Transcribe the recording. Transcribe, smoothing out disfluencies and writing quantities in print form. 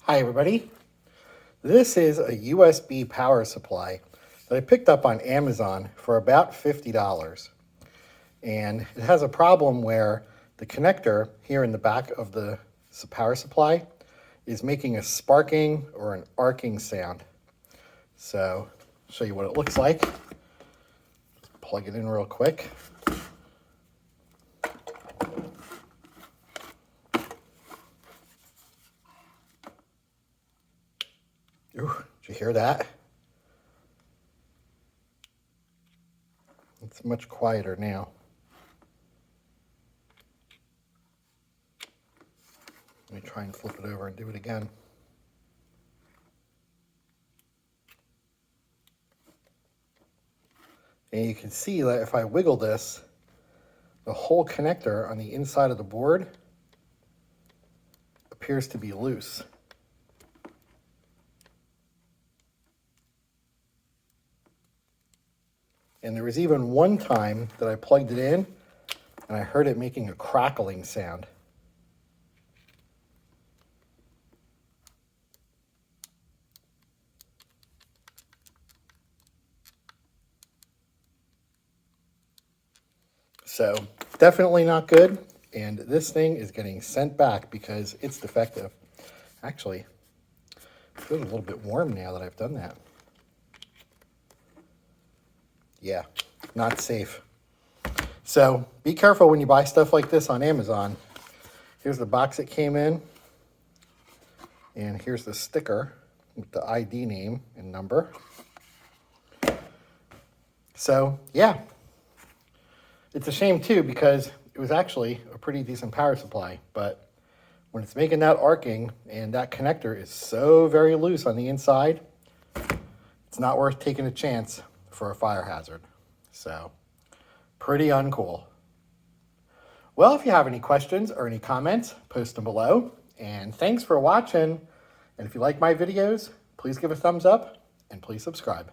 Hi everybody, this is a USB power supply that I picked up on Amazon for about $50. And it has a problem where the connector here in the back of the power supply is making a sparking or an arcing sound. So I'll show you what it looks like. Just plug it in real quick. Ooh, did you hear that? It's much quieter now. Let me try and flip it over and do it again. And you can see that if I wiggle this, the whole connector on the inside of the board appears to be loose. And there was even one time that I plugged it in and I heard it making a crackling sound. So definitely not good. And this thing is getting sent back because it's defective. Actually, it feels a little bit warm now that I've done that. Yeah, not safe. So be careful when you buy stuff like this on Amazon. Here's the box it came in. And here's the sticker with the ID name and number. So yeah, it's a shame too because it was actually a pretty decent power supply, but when it's making that arcing and that connector is so very loose on the inside, it's not worth taking a chance for a fire hazard. So pretty uncool. Well, if you have any questions or any comments, post them below. And thanks for watching. And if you like my videos, please give a thumbs up and please subscribe.